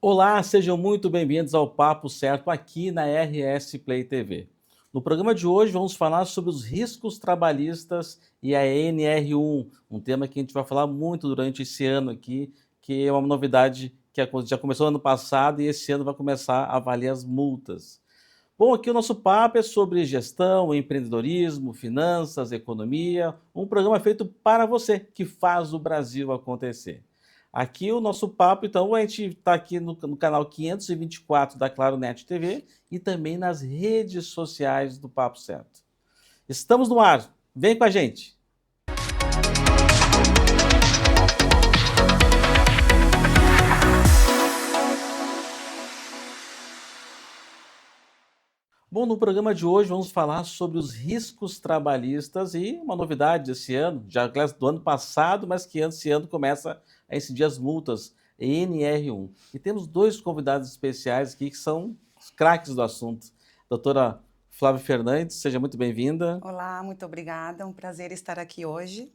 Olá, sejam muito bem-vindos ao Papo Certo aqui na RS Play TV. No programa de hoje vamos falar sobre os riscos trabalhistas e a NR1, um tema que a gente vai falar muito durante esse ano aqui, que é uma novidade que já começou ano passado e esse ano vai começar a valer as multas. Bom, aqui o nosso papo é sobre gestão, empreendedorismo, finanças, economia, um programa feito para você que faz o Brasil acontecer. Aqui o nosso papo, então, a gente está aqui no canal 524 da Claro Net TV e também nas redes sociais do Papo Certo. Estamos no ar, vem com a gente! Bom, no programa de hoje vamos falar sobre os riscos trabalhistas e uma novidade desse ano, já do ano passado, mas que esse ano começa a incidir as multas NR1. E temos dois convidados especiais aqui que são os craques do assunto. Doutora Flávia Fernandes, seja muito bem-vinda. Olá, muito obrigada, é um prazer estar aqui hoje.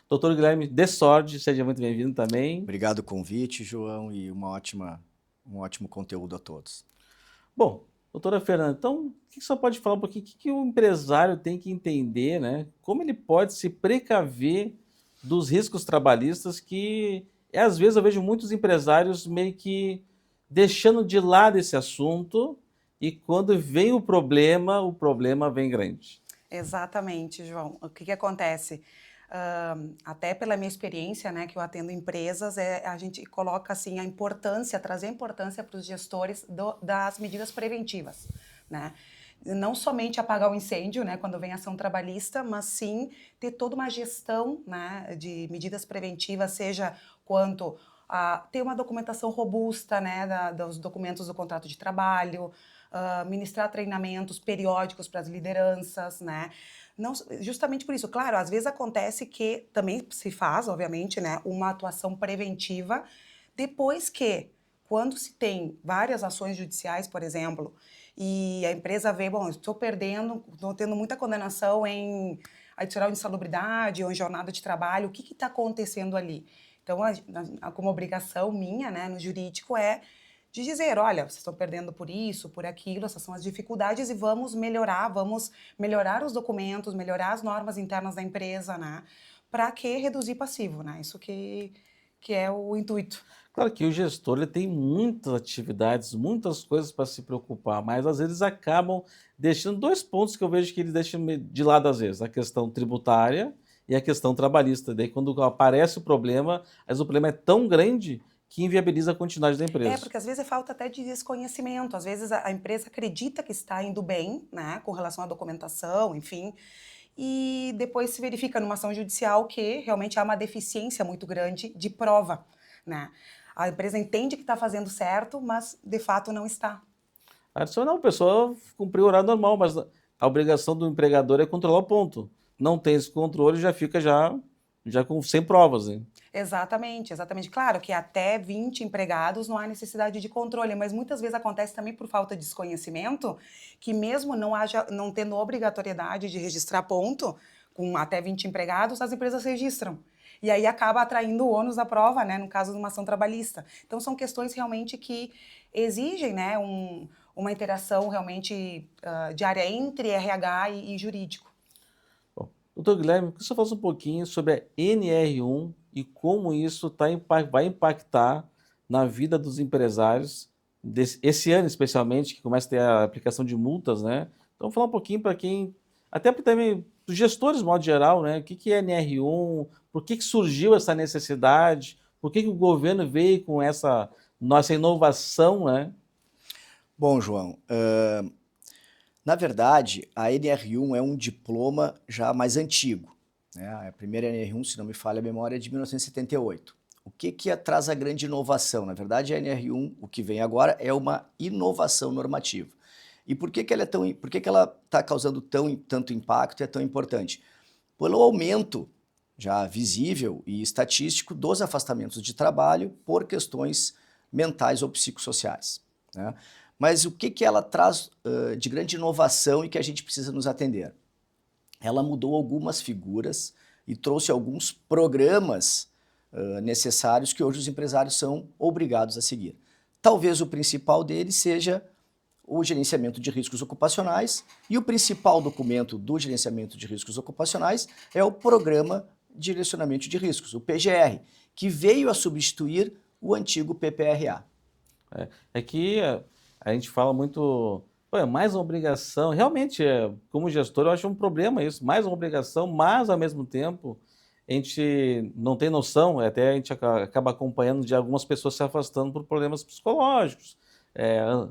Doutor Guilherme Dessordi, seja muito bem-vindo também. Obrigado o convite, João, e um ótimo conteúdo a todos. Bom, doutora Fernanda, então, o que você pode falar um pouquinho, o que o empresário tem que entender, né? Como ele pode se precaver dos riscos trabalhistas que, às vezes, eu vejo muitos empresários meio que deixando de lado esse assunto e quando vem o problema vem grande. Exatamente, João. O que acontece? Até pela minha experiência, né, que eu atendo empresas, a gente coloca assim trazer a importância para os gestores das medidas preventivas, né? Não somente apagar o incêndio, né, quando vem ação trabalhista, mas sim ter toda uma gestão, né, de medidas preventivas, seja quanto a ter uma documentação robusta, né, dos documentos do contrato de trabalho, ministrar treinamentos periódicos para as lideranças, né? Não, justamente por isso, claro, às vezes acontece que também se faz, obviamente, né, uma atuação preventiva depois que, quando se tem várias ações judiciais, por exemplo, e a empresa vê, bom, estou tendo muita condenação em adicional de insalubridade ou em jornada de trabalho, o que está acontecendo ali? Então, como obrigação minha, né, no jurídico, é de dizer, olha, vocês estão perdendo por isso, por aquilo, essas são as dificuldades e vamos melhorar os documentos, melhorar as normas internas da empresa, né? Para que reduzir passivo, né? Isso que é o intuito. Claro que o gestor ele tem muitas atividades, muitas coisas para se preocupar, mas às vezes acabam deixando dois pontos que eu vejo que eles deixam de lado às vezes, a questão tributária e a questão trabalhista. Daí quando aparece o problema, às vezes o problema é tão grande que inviabiliza a continuidade da empresa. Porque às vezes é falta até de desconhecimento, às vezes a empresa acredita que está indo bem, né, com relação à documentação, enfim, e depois se verifica numa ação judicial que realmente há uma deficiência muito grande de prova, né? A empresa entende que está fazendo certo, mas de fato não está. Não, a pessoa cumpriu o horário normal, mas a obrigação do empregador é controlar o ponto. Não tem esse controle, já fica sem provas, hein? Exatamente, exatamente. Claro que até 20 empregados não há necessidade de controle, mas muitas vezes acontece também por falta de desconhecimento, que mesmo não tendo obrigatoriedade de registrar ponto, com até 20 empregados, as empresas registram. E aí acaba atraindo o ônus da prova, né, no caso de uma ação trabalhista. Então são questões realmente que exigem, né, uma interação realmente diária entre RH e jurídico. Bom, doutor Guilherme, que você falasse um pouquinho sobre a NR1 e como isso vai impactar na vida dos empresários, esse ano especialmente, que começa a ter a aplicação de multas, né? Então, falar um pouquinho para quem, até também dos gestores, de modo geral, né? O que é NR1, por que surgiu essa necessidade, por que o governo veio com essa nossa inovação, né? Bom, João, na verdade, a NR1 é um diploma já mais antigo, né? A primeira NR1, se não me falha a memória, é de 1978. O que traz a grande inovação? Na verdade, a NR1, o que vem agora, é uma inovação normativa. E por que ela está causando tanto impacto e é tão importante? Pelo aumento já visível e estatístico dos afastamentos de trabalho por questões mentais ou psicossociais, né? Mas o que ela traz de grande inovação e que a gente precisa nos atender? Ela mudou algumas figuras e trouxe alguns programas necessários que hoje os empresários são obrigados a seguir. talvez o principal dele seja o gerenciamento de riscos ocupacionais, e o principal documento do gerenciamento de riscos ocupacionais é o Programa de Direcionamento de Riscos, o PGR, que veio a substituir o antigo PPRA. É que a gente fala muito, pô, é mais uma obrigação. Realmente, como gestor, eu acho um problema isso, mais uma obrigação, mas ao mesmo tempo a gente não tem noção, até a gente acaba acompanhando de algumas pessoas se afastando por problemas psicológicos,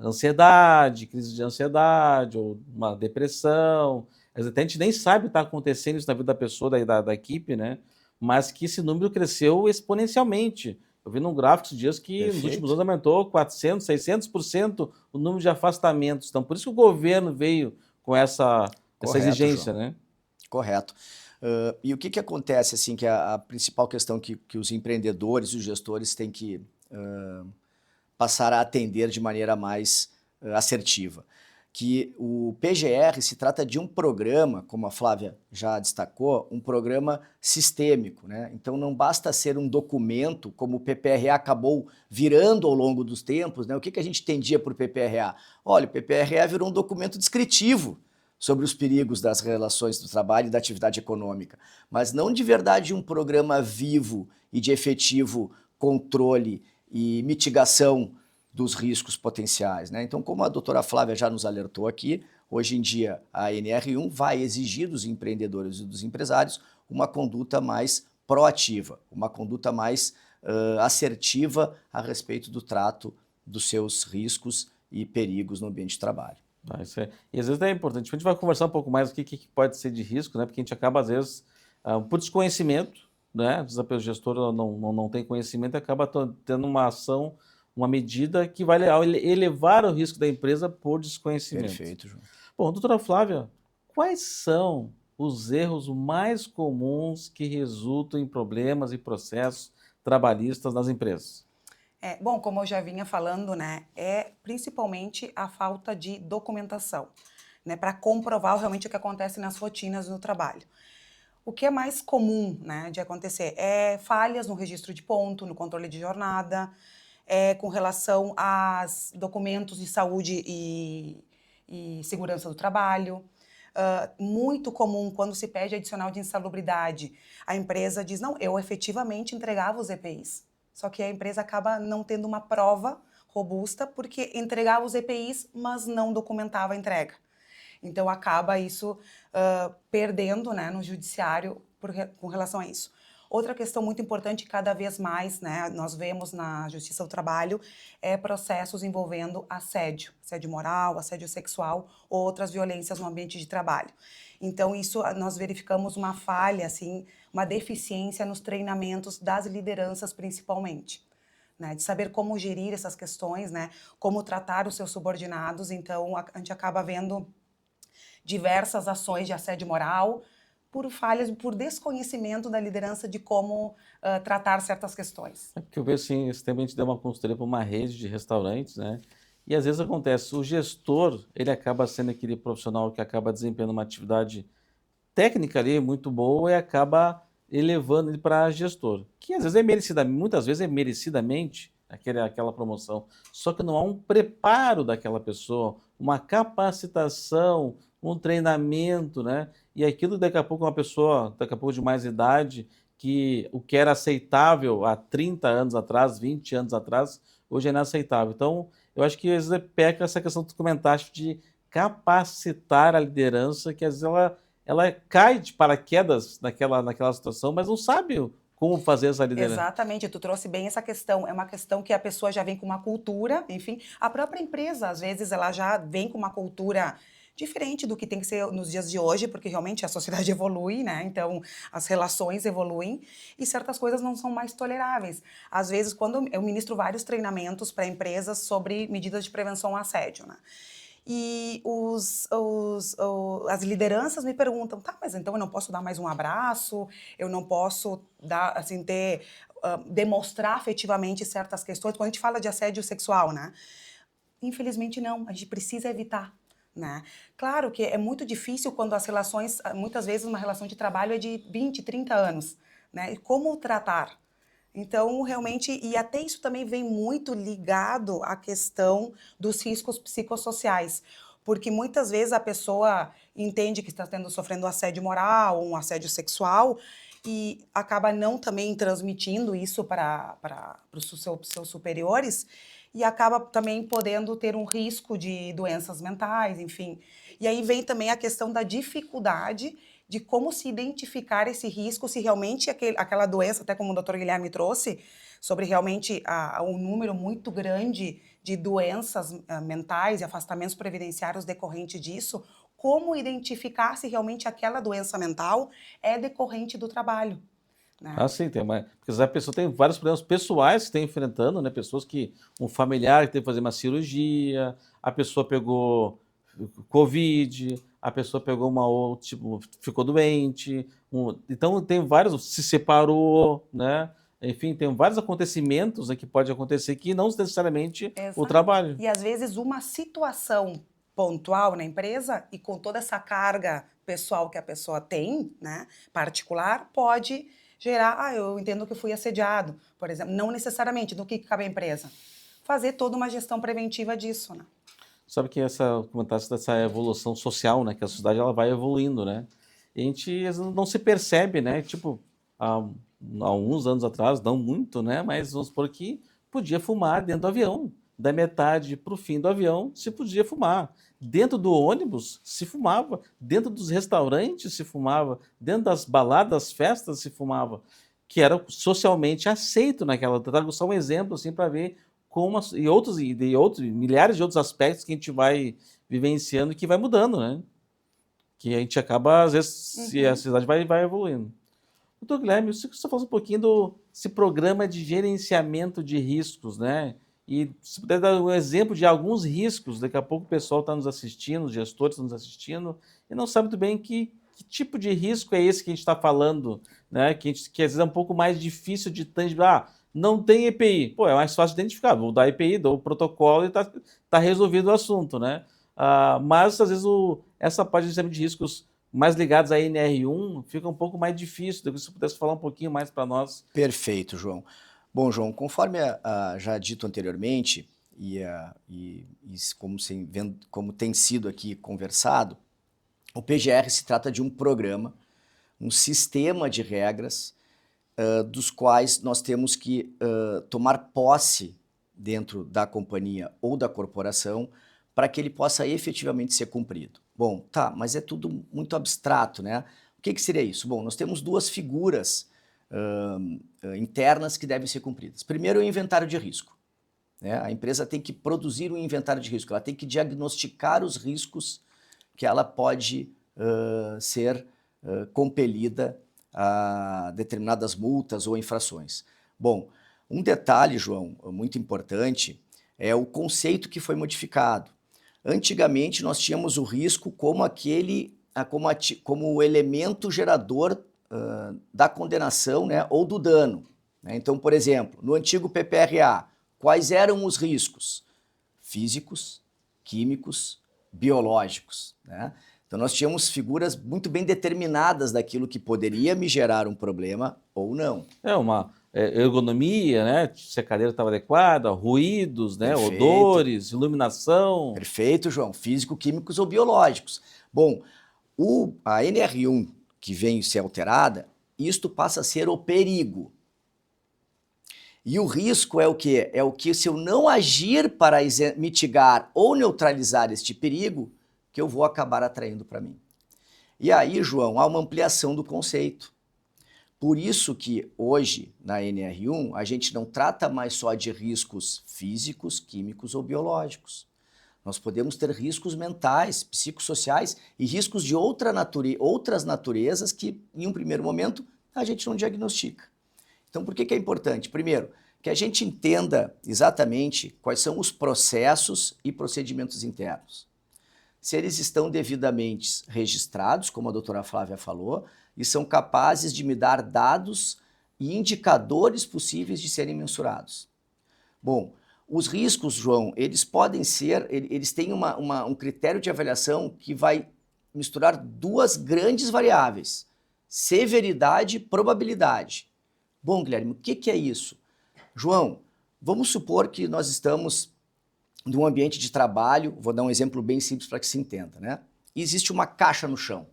ansiedade, crise de ansiedade, ou uma depressão. Até a gente nem sabe o que está acontecendo isso na vida da pessoa, da equipe, né? Mas que esse número cresceu exponencialmente. Eu vi num gráfico esses dias que nos últimos anos aumentou 400, 600% o número de afastamentos. Então, por isso que o governo veio com essa exigência, João. né? Correto. E o que acontece, assim, que é a principal questão que os empreendedores e os gestores têm que passar a atender de maneira mais assertiva? Que o PGR se trata de um programa, como a Flávia já destacou, um programa sistêmico, né? Então não basta ser um documento, como o PPRA acabou virando ao longo dos tempos, né? O que a gente entendia por PPRA? Olha, o PPRA virou um documento descritivo sobre os perigos das relações do trabalho e da atividade econômica, mas não de verdade um programa vivo e de efetivo controle e mitigação dos riscos potenciais, né? Então, como a doutora Flávia já nos alertou aqui, hoje em dia a NR1 vai exigir dos empreendedores e dos empresários uma conduta mais proativa, uma conduta mais assertiva a respeito do trato dos seus riscos e perigos no ambiente de trabalho. E às vezes é importante. A gente vai conversar um pouco mais o que pode ser de risco, né? Porque a gente acaba, às vezes, por desconhecimento, né? Às vezes o gestor não tem conhecimento e acaba tendo uma ação, uma medida que vai elevar o risco da empresa por desconhecimento. Perfeito, João. Bom, doutora Flávia, quais são os erros mais comuns que resultam em problemas e processos trabalhistas nas empresas? Bom, como eu já vinha falando, né, é principalmente a falta de documentação, né, para comprovar realmente o que acontece nas rotinas do trabalho. O que é mais comum, né, de acontecer é falhas no registro de ponto, no controle de jornada, com relação aos documentos de saúde e segurança do trabalho. Muito comum quando se pede adicional de insalubridade, a empresa diz, não, eu efetivamente entregava os EPIs. Só que a empresa acaba não tendo uma prova robusta porque entregava os EPIs, mas não documentava a entrega. Então acaba isso perdendo, né, no judiciário com relação a isso. Outra questão muito importante, cada vez mais, né, nós vemos na Justiça do Trabalho, é processos envolvendo assédio moral, assédio sexual ou outras violências no ambiente de trabalho. Então, isso nós verificamos uma falha, assim, uma deficiência nos treinamentos das lideranças, principalmente, né, de saber como gerir essas questões, né, como tratar os seus subordinados. Então, a gente acaba vendo diversas ações de assédio moral, por falhas, por desconhecimento da liderança de como tratar certas questões. É porque eu vejo assim, esse tempo a gente deu uma consultoria para uma rede de restaurantes, né? E às vezes acontece, o gestor, ele acaba sendo aquele profissional que acaba desempenhando uma atividade técnica ali muito boa e acaba elevando ele para gestor, que às vezes muitas vezes é merecidamente aquela promoção, só que não há um preparo daquela pessoa, uma capacitação, um treinamento, né? E aquilo daqui a pouco uma pessoa, daqui a pouco de mais idade, que o que era aceitável há 30 anos atrás, 20 anos atrás, hoje é inaceitável. Então, eu acho que às vezes peca essa questão que tu comentaste de capacitar a liderança, que às vezes ela cai de paraquedas naquela situação, mas não sabe como fazer essa liderança. Exatamente, tu trouxe bem essa questão. É uma questão que a pessoa já vem com uma cultura, enfim, a própria empresa, às vezes, ela já vem com uma cultura diferente do que tem que ser nos dias de hoje, porque realmente a sociedade evolui, né? Então, as relações evoluem e certas coisas não são mais toleráveis. Às vezes, quando eu ministro vários treinamentos para empresas sobre medidas de prevenção ao assédio, né? E as lideranças me perguntam, tá, mas então eu não posso dar mais um abraço, eu não posso dar, assim, demonstrar afetivamente certas questões, quando a gente fala de assédio sexual, né? Infelizmente não, a gente precisa evitar, né? Claro que é muito difícil quando as relações, muitas vezes uma relação de trabalho é de 20, 30 anos, né? E como tratar? Então, realmente, e até isso também vem muito ligado à questão dos riscos psicossociais, porque muitas vezes a pessoa entende que está sofrendo assédio moral, um assédio sexual, e acaba não também transmitindo isso para os seus superiores, e acaba também podendo ter um risco de doenças mentais, enfim. E aí vem também a questão da dificuldade de como se identificar esse risco, se realmente aquela doença, até como o Dr. Guilherme trouxe, sobre realmente um número muito grande de doenças mentais e afastamentos previdenciários decorrente disso, como identificar se realmente aquela doença mental é decorrente do trabalho, né? Sim, porque a pessoa tem vários problemas pessoais que está enfrentando, né? Pessoas um familiar que teve que fazer uma cirurgia, a pessoa pegou Covid, a pessoa pegou uma outra, tipo, ficou doente, então tem vários, se separou, né? Enfim, tem vários acontecimentos, né, que pode acontecer que não necessariamente o Exato. trabalho. E às vezes uma situação pontual na empresa e com toda essa carga pessoal que a pessoa tem, né, particular, pode gerar, eu entendo que eu fui assediado, por exemplo, não necessariamente, do que cabe à empresa. Fazer toda uma gestão preventiva disso, né? Sabe que comentasse dessa evolução social, né? Que a sociedade ela vai evoluindo, né? E a gente às vezes, não se percebe, né? Tipo, há uns anos atrás, não muito, né? Mas vamos supor que podia fumar dentro do avião. Da metade para o fim do avião se podia fumar. Dentro do ônibus se fumava. Dentro dos restaurantes se fumava. Dentro das baladas, festas se fumava. Que era socialmente aceito naquela. Trago só um exemplo assim para ver como e outros milhares de outros aspectos que a gente vai vivenciando e que vai mudando, né? Que a gente acaba às vezes se a sociedade vai evoluindo. Doutor Guilherme, você falou um pouquinho desse programa de gerenciamento de riscos, né? E se puder dar um exemplo de alguns riscos, daqui a pouco o pessoal está nos assistindo, os gestores estão nos assistindo, e não sabe muito bem que tipo de risco é esse que a gente está falando, né? Que às vezes é um pouco mais difícil de tangibilizar. Não tem EPI. Pô, é mais fácil de identificar. Vou dar EPI, dou o protocolo e tá resolvido o assunto, né? Mas às vezes essa parte de gerenciamento de riscos mais ligados à NR1 fica um pouco mais difícil. Se você pudesse falar um pouquinho mais para nós. Perfeito, João. Bom, João, conforme já dito anteriormente, como tem sido aqui conversado, o PGR se trata de um programa, um sistema de regras, dos quais nós temos que tomar posse dentro da companhia ou da corporação para que ele possa efetivamente ser cumprido. Bom, tá, mas é tudo muito abstrato, né? O que seria isso? Bom, nós temos duas figuras internas que devem ser cumpridas. Primeiro, o inventário de risco, né? A empresa tem que produzir um inventário de risco, ela tem que diagnosticar os riscos que ela pode ser compelida a determinadas multas ou infrações. Bom, um detalhe, João, muito importante, é o conceito que foi modificado. Antigamente, nós tínhamos o risco como o elemento gerador da condenação, né, ou do dano, né? Então, por exemplo, no antigo PPRA, quais eram os riscos? Físicos, químicos, biológicos, né? Então, nós tínhamos figuras muito bem determinadas daquilo que poderia me gerar um problema ou não. Uma ergonomia, né? Se a cadeira estava adequada, ruídos, né? Perfeito. Odores, iluminação. Perfeito, João. Físico, químicos ou biológicos. Bom, a NR1 que vem ser alterada, isto passa a ser o perigo. E o risco é o quê? É o que, se eu não agir para mitigar ou neutralizar este perigo, que eu vou acabar atraindo para mim. E aí, João, há uma ampliação do conceito. Por isso que hoje, na NR1, a gente não trata mais só de riscos físicos, químicos ou biológicos. Nós podemos ter riscos mentais, psicossociais e riscos de outras naturezas que, em um primeiro momento, a gente não diagnostica. Então, por que é importante? Primeiro, que a gente entenda exatamente quais são os processos e procedimentos internos. Se eles estão devidamente registrados, como a doutora Flávia falou, e são capazes de me dar dados e indicadores possíveis de serem mensurados. Bom, os riscos, João, eles têm um critério de avaliação que vai misturar duas grandes variáveis, severidade e probabilidade. Bom, Guilherme, o que é isso? João, vamos supor que nós estamos num ambiente de trabalho, vou dar um exemplo bem simples para que se entenda, né? E existe uma caixa no chão.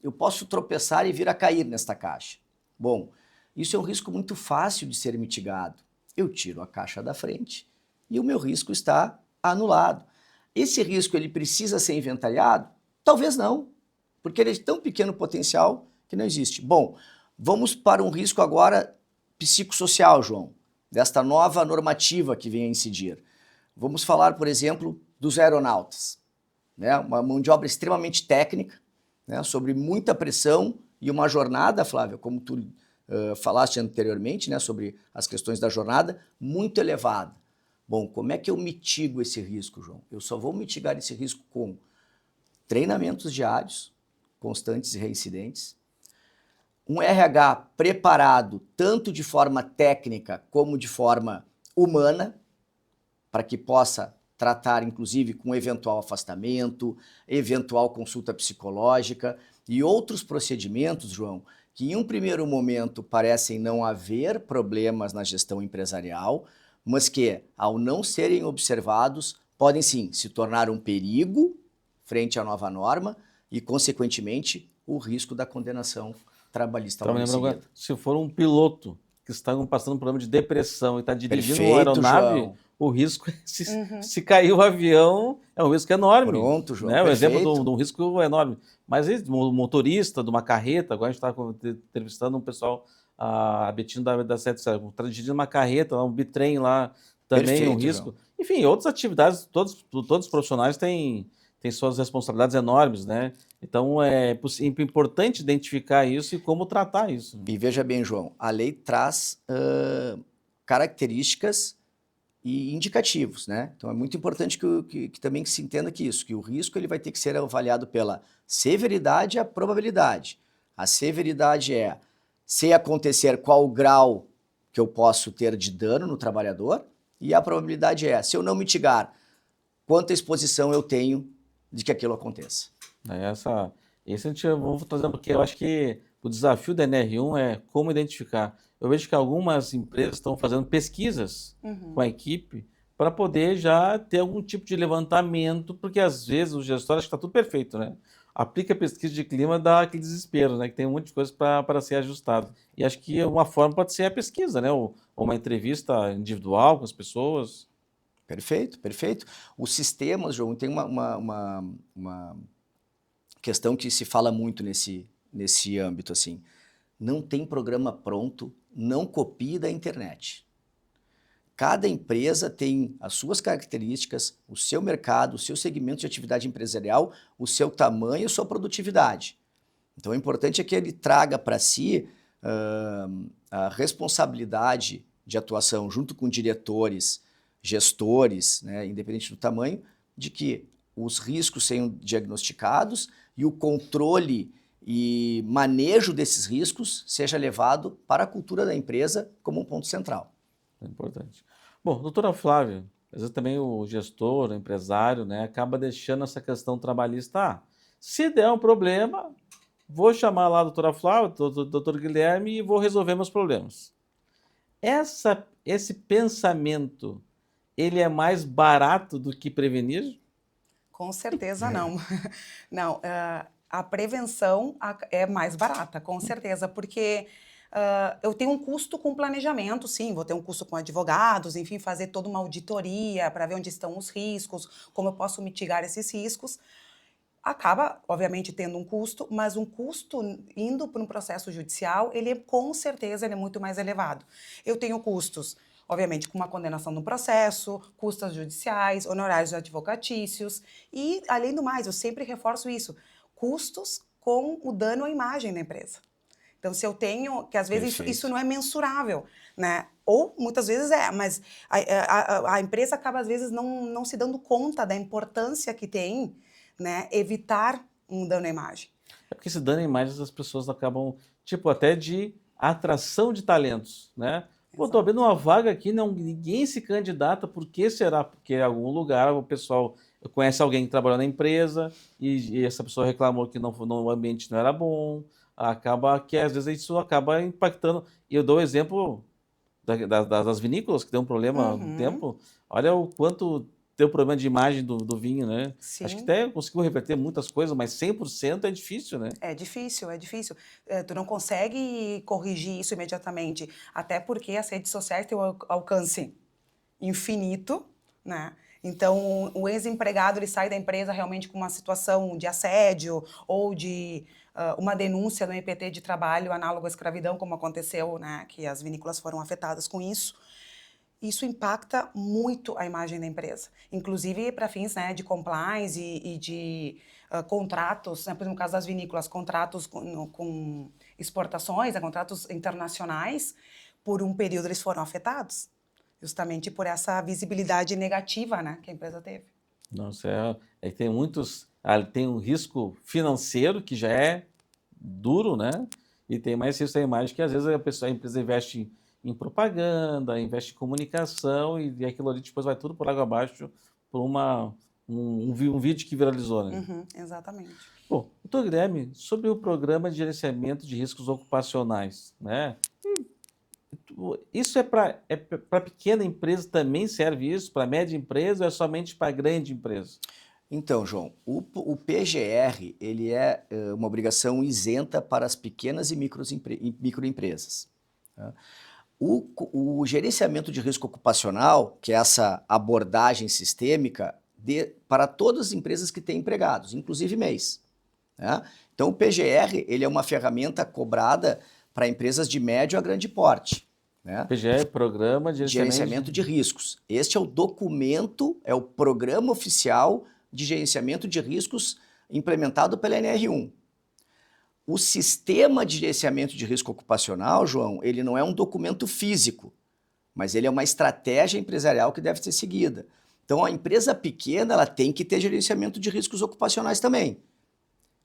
Eu posso tropeçar e vir a cair nesta caixa. Bom, isso é um risco muito fácil de ser mitigado. Eu tiro a caixa da frente e o meu risco está anulado. Esse risco ele precisa ser inventariado? Talvez não, porque ele é de tão pequeno potencial que não existe. Bom, vamos para um risco agora psicossocial, João, desta nova normativa que vem a incidir. Vamos falar, por exemplo, dos aeronautas, né? Uma mão de obra extremamente técnica, né? Sobre muita pressão e uma jornada, Flávia, como tu falaste anteriormente, né? Sobre as questões da jornada, muito elevada. Bom, como é que eu mitigo esse risco, João? Eu só vou mitigar esse risco com treinamentos diários, constantes e reincidentes, um RH preparado tanto de forma técnica como de forma humana, para que possa tratar, inclusive, com eventual afastamento, eventual consulta psicológica e outros procedimentos, João, que em um primeiro momento parecem não haver problemas na gestão empresarial, mas que, ao não serem observados, podem sim se tornar um perigo frente à nova norma e, consequentemente, o risco da condenação trabalhista logo em seguida. Se for um piloto que está passando um problema de depressão e está dirigindo Perfeito, uma aeronave, João. o risco, se cair o avião, é um risco enorme. Pronto, João, né? Um perfeito. exemplo de um risco enorme. Mas um motorista de uma carreta, agora a gente está entrevistando um pessoal, a Betinho da 77, dirigindo uma carreta, um bitrem lá, também Perfeito, um risco. João. Enfim, outras atividades, todos os profissionais têm suas responsabilidades enormes, né? Então é importante identificar isso e como tratar isso. E veja bem, João, a lei traz características e indicativos, né? Então é muito importante que também se entenda que o risco ele vai ter que ser avaliado pela severidade e a probabilidade. A severidade é, se acontecer, qual o grau que eu posso ter de dano no trabalhador, e a probabilidade é, se eu não mitigar, quanta exposição eu tenho de que aquilo aconteça. Esse a gente vamos trazer, porque eu acho que o desafio da NR1 é como identificar. Eu vejo que algumas empresas estão fazendo pesquisas com a equipe para poder já ter algum tipo de levantamento, porque às vezes o gestor acha que está tudo perfeito, né? Aplica pesquisa de clima, dá aquele desespero, né? Que tem um monte de coisa para ser ajustado. E acho que uma forma pode ser a pesquisa, né? Ou uma entrevista individual com as pessoas. Perfeito, perfeito. Os sistemas, João, tem uma questão que se fala muito nesse âmbito, assim. Não tem programa pronto, não copie da internet. Cada empresa tem as suas características, o seu mercado, o seu segmento de atividade empresarial, o seu tamanho e a sua produtividade. Então, o importante é que ele traga para si a responsabilidade de atuação junto com diretores, gestores, né, independente do tamanho, de que os riscos sejam diagnosticados e o controle e manejo desses riscos seja levado para a cultura da empresa como um ponto central. É importante. Bom, doutora Flávia, às vezes também o gestor, o empresário, né, acaba deixando essa questão trabalhista. Se der um problema, vou chamar lá a doutora Flávia, o doutor Guilherme e vou resolver meus problemas. Esse pensamento, ele é mais barato do que prevenir? Com certeza não. Não, a prevenção é mais barata, com certeza, porque eu tenho um custo com planejamento, sim, vou ter um custo com advogados, enfim, fazer toda uma auditoria para ver onde estão os riscos, como eu posso mitigar esses riscos. Acaba, obviamente, tendo um custo, mas um custo indo para um processo judicial, com certeza, ele é muito mais elevado. Eu tenho custos, obviamente, com uma condenação no processo, custas judiciais, honorários advocatícios e, além do mais, eu sempre reforço isso, custos com o dano à imagem da empresa. Então, se eu tenho, que às vezes isso não é mensurável, né? Ou muitas vezes mas a empresa acaba, às vezes, não se dando conta da importância que tem, né, evitar um dano à imagem. É porque esse dano à imagem as pessoas acabam, tipo, até de atração de talentos, né? Pô, tô abrindo uma vaga aqui, ninguém se candidata, por que será? Porque em algum lugar o pessoal conhece alguém que trabalhou na empresa e essa pessoa reclamou que o ambiente não era bom, acaba que às vezes isso acaba impactando. E eu dou o exemplo das vinícolas, que deu um problema há um Uhum. tempo. Olha o quanto deu problema de imagem do vinho, né? Acho que Sim. até conseguiu reverter muitas coisas, mas 100% é difícil, né? É difícil, é difícil. Tu não consegue corrigir isso imediatamente, até porque as redes sociais têm um alcance infinito, né? Então, o ex-empregado ele sai da empresa realmente com uma situação de assédio ou de uma denúncia no EPT de trabalho análogo à escravidão, como aconteceu, né? Que as vinícolas foram afetadas com isso. Isso impacta muito a imagem da empresa, inclusive para fins, né, de compliance e de contratos, né, por exemplo, no caso das vinícolas, contratos com exportações, né, contratos internacionais, por um período eles foram afetados, justamente por essa visibilidade negativa, né, que a empresa teve. Nossa, tem muitos. Tem um risco financeiro que já é duro, né? E tem mais risco da imagem que às vezes a empresa investe em propaganda, investe em comunicação e aquilo ali depois vai tudo por água abaixo por um vídeo que viralizou, né? Uhum, exatamente. Bom, doutor Guilherme, sobre o programa de gerenciamento de riscos ocupacionais, né? Isso para pequena empresa também serve isso? Para média empresa ou é somente para grande empresa? Então, João, o PGR ele é uma obrigação isenta para as pequenas e microempresas. Tá? O gerenciamento de risco ocupacional, que é essa abordagem sistêmica para todas as empresas que têm empregados, inclusive MEIs. Né? Então, o PGR ele é uma ferramenta cobrada para empresas de médio a grande porte. Né? PGR, Programa de Gerenciamento de riscos. Este é o documento, é o programa oficial de gerenciamento de riscos implementado pela NR1. O sistema de gerenciamento de risco ocupacional, João, ele não é um documento físico, mas ele é uma estratégia empresarial que deve ser seguida. Então, a empresa pequena ela tem que ter gerenciamento de riscos ocupacionais também.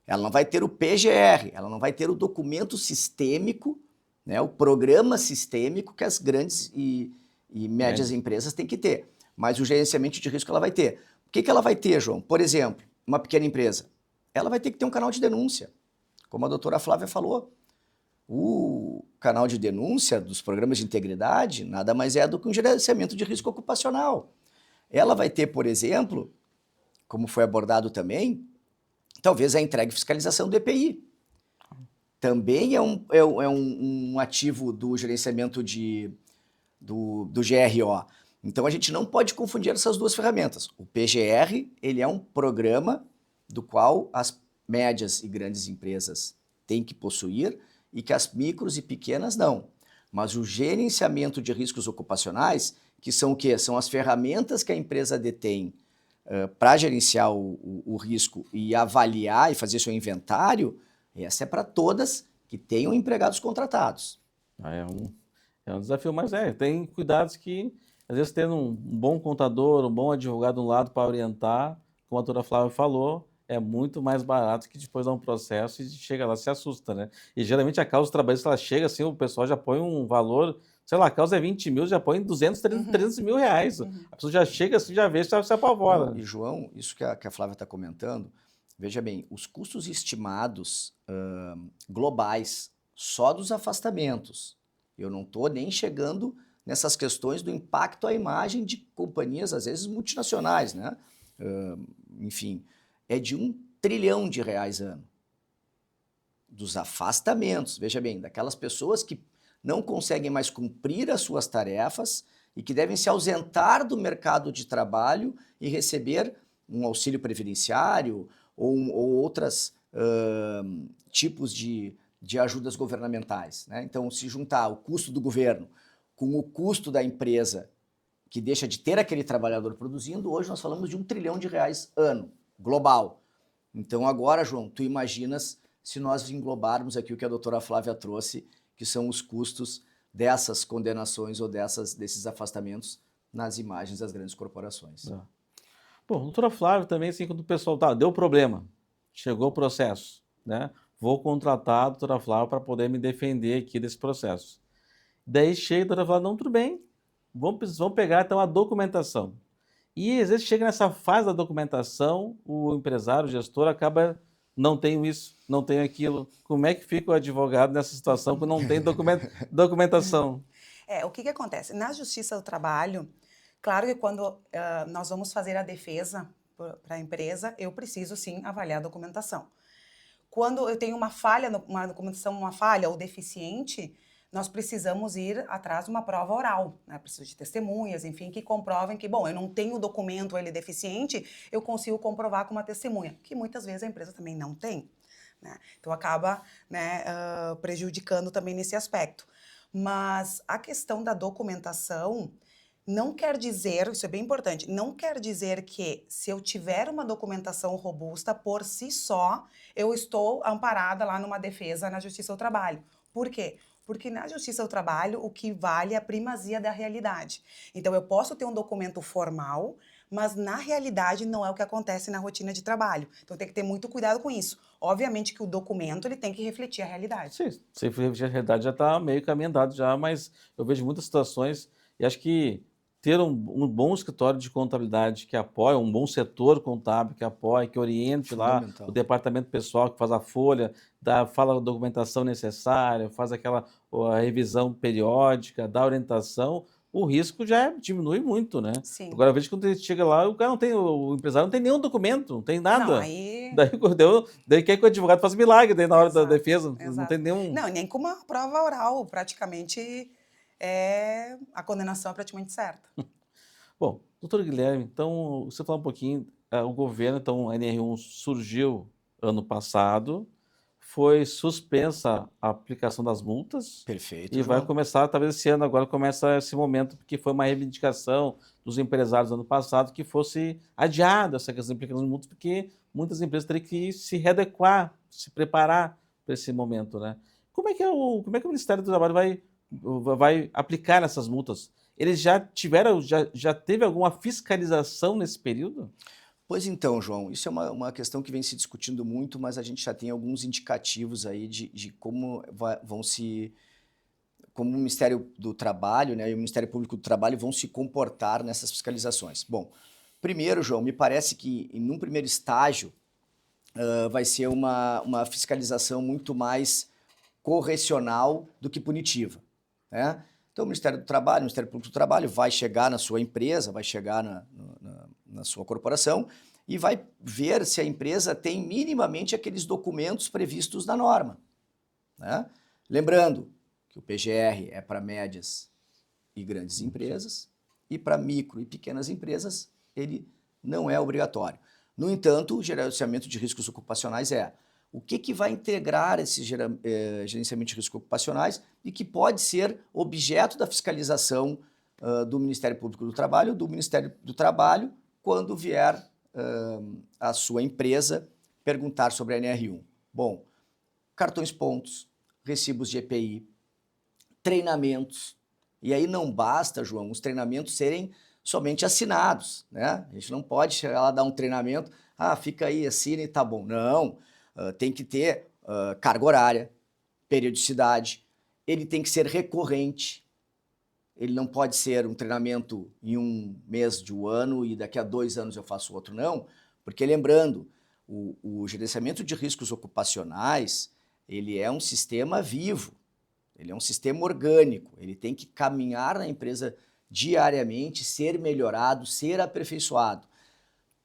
Ela não vai ter o PGR, ela não vai ter o documento sistêmico, né, o programa sistêmico que as grandes e médias empresas têm que ter. Mas o gerenciamento de risco ela vai ter. O que ela vai ter, João? Por exemplo, uma pequena empresa, ela vai ter que ter um canal de denúncia. Como a doutora Flávia falou, o canal de denúncia dos programas de integridade nada mais é do que um gerenciamento de risco ocupacional. Ela vai ter, por exemplo, como foi abordado também, talvez a entrega e fiscalização do EPI. Também é um ativo do gerenciamento do GRO. Então a gente não pode confundir essas duas ferramentas. O PGR ele é um programa do qual as médias e grandes empresas têm que possuir e que as micros e pequenas não. Mas o gerenciamento de riscos ocupacionais, que são o quê? São as ferramentas que a empresa detém para gerenciar o risco e avaliar e fazer seu inventário, essa é para todas que tenham empregados contratados. É um desafio, mas tem cuidados que, às vezes, tendo um bom contador, um bom advogado do lado para orientar, como a doutora Flávia falou, é muito mais barato que depois dar um processo e chega lá e se assusta, né? E geralmente a causa trabalhista, ela chega assim, o pessoal já põe um valor, sei lá, a causa é 20 mil, já põe 200, 300 mil reais. A pessoa já chega assim, já vê, já se apavora. E, João, isso que a Flávia está comentando, veja bem, os custos estimados globais só dos afastamentos, eu não estou nem chegando nessas questões do impacto à imagem de companhias, às vezes multinacionais, né? Enfim, é de R$1 trilhão ano. Dos afastamentos, veja bem, daquelas pessoas que não conseguem mais cumprir as suas tarefas e que devem se ausentar do mercado de trabalho e receber um auxílio previdenciário ou outros tipos de ajudas governamentais. Né? Então, se juntar o custo do governo com o custo da empresa que deixa de ter aquele trabalhador produzindo, hoje nós falamos de R$1 trilhão ano, global. Então agora, João, tu imaginas se nós englobarmos aqui o que a doutora Flávia trouxe, que são os custos dessas condenações ou desses afastamentos nas imagens das grandes corporações. Bom, doutora Flávia também, assim, quando o pessoal deu problema, chegou o processo, né? Vou contratar a doutora Flávia para poder me defender aqui desse processo. Daí chega a doutora Flávia, não, tudo bem, vamos pegar então a documentação. E às vezes chega nessa fase da documentação, o empresário, o gestor, acaba não tenho isso, não tenho aquilo. Como é que fica o advogado nessa situação quando não tem documentação? O que acontece? Na Justiça do Trabalho, claro que quando nós vamos fazer a defesa para a empresa, eu preciso sim avaliar a documentação. Quando eu tenho uma falha, uma documentação, uma falha ou deficiente, nós precisamos ir atrás de uma prova oral, né? Preciso de testemunhas, enfim, que comprovem que, bom, eu não tenho o documento, ele é deficiente, eu consigo comprovar com uma testemunha, que muitas vezes a empresa também não tem, né? Então acaba, né, prejudicando também nesse aspecto. Mas a questão da documentação não quer dizer, isso é bem importante, não quer dizer que se eu tiver uma documentação robusta, por si só, eu estou amparada lá numa defesa na Justiça do Trabalho. Por quê? Porque na Justiça do Trabalho o que vale é a primazia da realidade. Então eu posso ter um documento formal, mas na realidade não é o que acontece na rotina de trabalho. Então tem que ter muito cuidado com isso. Obviamente que o documento ele tem que refletir a realidade. Sim, se for refletir a realidade já está meio caminho andado já, mas eu vejo muitas situações e acho que ter um bom escritório de contabilidade que apoia, um bom setor contábil que apoia, que oriente lá o Fundamental. departamento pessoal que faz a folha, fala a documentação necessária, faz aquela a revisão periódica, dá orientação, o risco já diminui muito, né? Sim. Agora, eu vejo que quando ele chega lá, o cara não tem, o empresário não tem nenhum documento, não tem nada. Não, aí... Daí quer que o advogado faça milagre daí na hora da Exato, defesa, não exato. tem nenhum... Não, nem com uma prova oral, praticamente a condenação é praticamente certa. Bom, doutor Guilherme, então, você fala um pouquinho, o governo, então, a NR1 surgiu ano passado, foi suspensa a aplicação das multas Perfeito, e vai João. começar, talvez esse ano agora começa esse momento, porque foi uma reivindicação dos empresários ano passado que fosse adiada essa questão de aplicação de multas, porque muitas empresas teriam que se readequar, se preparar para esse momento, né? Como é que o Ministério do Trabalho vai aplicar essas multas? Eles já tiveram, já teve alguma fiscalização nesse período? Pois então, João, isso é uma questão que vem se discutindo muito, mas a gente já tem alguns indicativos aí de como como o Ministério do Trabalho, né, e o Ministério Público do Trabalho vão se comportar nessas fiscalizações. Bom, primeiro, João, me parece que num primeiro estágio vai ser uma fiscalização muito mais correcional do que punitiva, né? Então, o Ministério do Trabalho, o Ministério Público do Trabalho vai chegar na sua empresa, vai chegar na sua corporação e vai ver se a empresa tem minimamente aqueles documentos previstos na norma, né? Lembrando que o PGR é para médias e grandes empresas e para micro e pequenas empresas ele não é obrigatório. No entanto, o gerenciamento de riscos ocupacionais o que vai integrar esse gerenciamento de riscos ocupacionais e que pode ser objeto da fiscalização do Ministério Público do Trabalho, do Ministério do Trabalho, quando vier a sua empresa perguntar sobre a NR1. Bom, cartões pontos, recibos de EPI, treinamentos. E aí não basta, João, os treinamentos serem somente assinados, né? A gente não pode chegar lá dar um treinamento, fica aí, assina e tá bom. Não. Tem que ter carga horária, periodicidade, ele tem que ser recorrente, ele não pode ser um treinamento em um mês de um ano e daqui a 2 anos eu faço outro, não, porque lembrando, o gerenciamento de riscos ocupacionais, ele é um sistema vivo, ele é um sistema orgânico, ele tem que caminhar na empresa diariamente, ser melhorado, ser aperfeiçoado.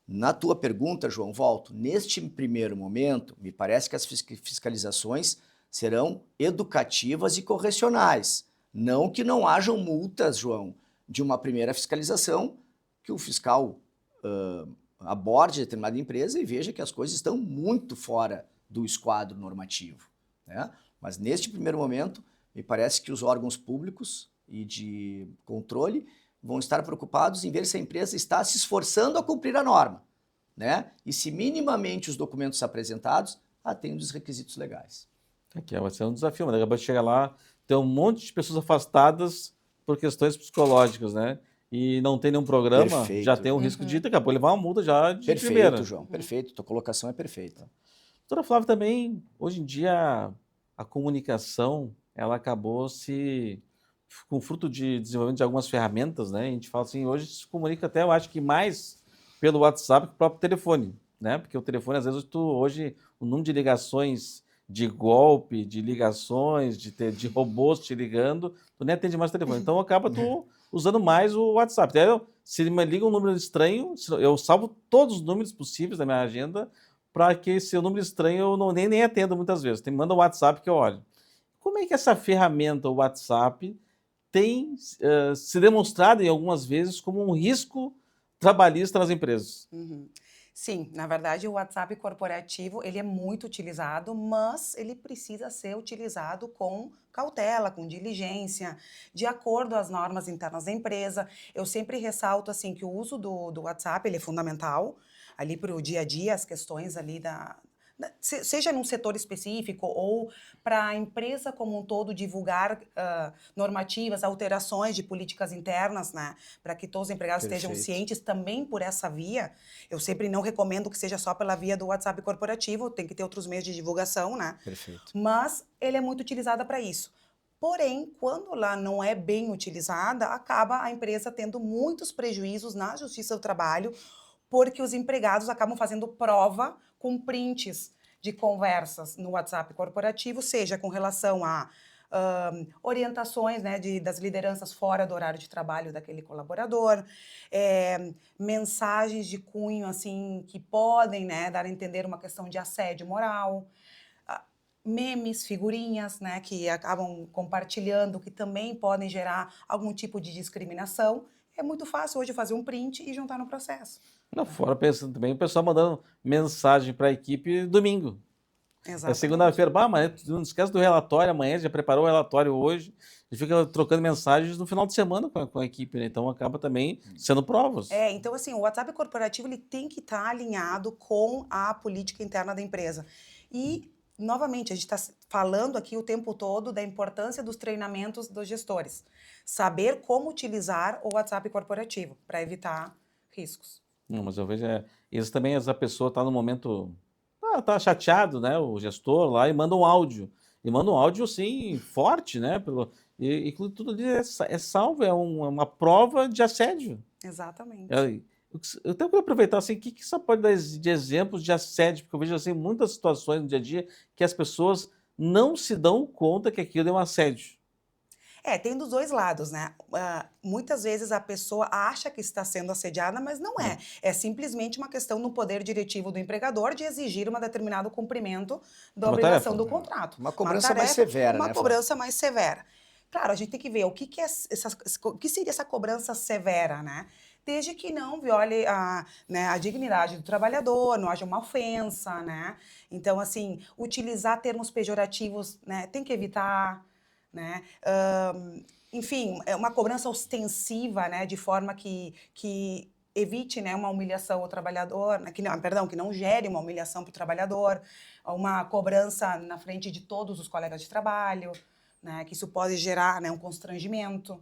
Na tua pergunta, João, volto, neste primeiro momento, me parece que as fiscalizações serão educativas e correcionais. Não que não hajam multas, João, de uma primeira fiscalização, que o fiscal aborde determinada empresa e veja que as coisas estão muito fora do esquadro normativo, né? Mas neste primeiro momento, me parece que os órgãos públicos e de controle vão estar preocupados em ver se a empresa está se esforçando a cumprir a norma, né? E se minimamente os documentos apresentados atendem os requisitos legais. Aqui vai ser um desafio, mas acabou de chegar lá, tem um monte de pessoas afastadas por questões psicológicas, né? E não tem nenhum programa, Perfeito. já tem um risco de daqui a pouco levar uma multa já de Perfeito, primeira. João, perfeito. Tua colocação é perfeita. Doutora Flávia, também, hoje em dia, a comunicação, ela acabou com fruto de desenvolvimento de algumas ferramentas, né? A gente fala assim, hoje se comunica até, eu acho que mais pelo WhatsApp que o próprio telefone, né? Porque o telefone, às vezes, hoje, o número de ligações de golpe, de ligações, de robôs te ligando, tu nem atende mais o telefone. Então, acaba tu usando mais o WhatsApp. Até se me liga um número estranho, eu salvo todos os números possíveis da minha agenda para que se o número estranho eu nem atendo muitas vezes. Manda um WhatsApp que eu olho. Como é que essa ferramenta, o WhatsApp, tem se demonstrado em algumas vezes como um risco trabalhista nas empresas? Uhum. Sim, na verdade o WhatsApp corporativo ele é muito utilizado, mas ele precisa ser utilizado com cautela, com diligência, de acordo às normas internas da empresa. Eu sempre ressalto assim que o uso do WhatsApp ele é fundamental ali para o dia a dia, as questões ali seja num setor específico ou para a empresa como um todo divulgar normativas, alterações de políticas internas, né, para que todos os empregados estejam Perfeito. cientes também por essa via. Eu sempre não recomendo que seja só pela via do WhatsApp corporativo, tem que ter outros meios de divulgação, né? Perfeito. Mas ele é muito utilizado para isso. Porém, quando lá não é bem utilizada, acaba a empresa tendo muitos prejuízos na Justiça do Trabalho, porque os empregados acabam fazendo prova com prints de conversas no WhatsApp corporativo, seja com relação a orientações, né, das lideranças fora do horário de trabalho daquele colaborador, mensagens de cunho assim que podem, né, dar a entender uma questão de assédio moral, memes, figurinhas, né, que acabam compartilhando, que também podem gerar algum tipo de discriminação. É muito fácil hoje fazer um print e juntar no processo. Não, fora pensando também, o pessoal mandando mensagem para a equipe domingo. É Exatamente. segunda-feira, mas tu não esquece do relatório amanhã, já preparou o relatório hoje, e fica trocando mensagens no final de semana com a equipe, né? Então acaba também sendo provas. Então assim, o WhatsApp corporativo ele tem que estar alinhado com a política interna da empresa. E, novamente, a gente está falando aqui o tempo todo da importância dos treinamentos dos gestores. Saber como utilizar o WhatsApp corporativo para evitar riscos. Não, mas eu vejo, isso também, essa pessoa está no momento, tá chateado, né, o gestor lá, e manda um áudio. E manda um áudio, assim, forte, né, e tudo ali é salvo, é uma prova de assédio. Exatamente. Eu tenho que aproveitar, assim, o que você pode dar de exemplos de assédio? Porque eu vejo, assim, muitas situações no dia a dia que as pessoas não se dão conta que aquilo é um assédio. Tem dos dois lados, né? Muitas vezes a pessoa acha que está sendo assediada, mas não é. É simplesmente uma questão no poder diretivo do empregador de exigir um determinado cumprimento da Uma obrigação tarefa. do contrato. Uma cobrança mais severa, uma né, cobrança mais severa. Claro, a gente tem que ver o que seria essa cobrança severa, né? Desde que não viole a dignidade do trabalhador, não haja uma ofensa, né? Então, assim, utilizar termos pejorativos, né, tem que evitar, né? Enfim, é uma cobrança ostensiva, né, de forma que evite, né, uma humilhação ao trabalhador, né, que não gere uma humilhação para o trabalhador, uma cobrança na frente de todos os colegas de trabalho, né, que isso pode gerar, né, um constrangimento.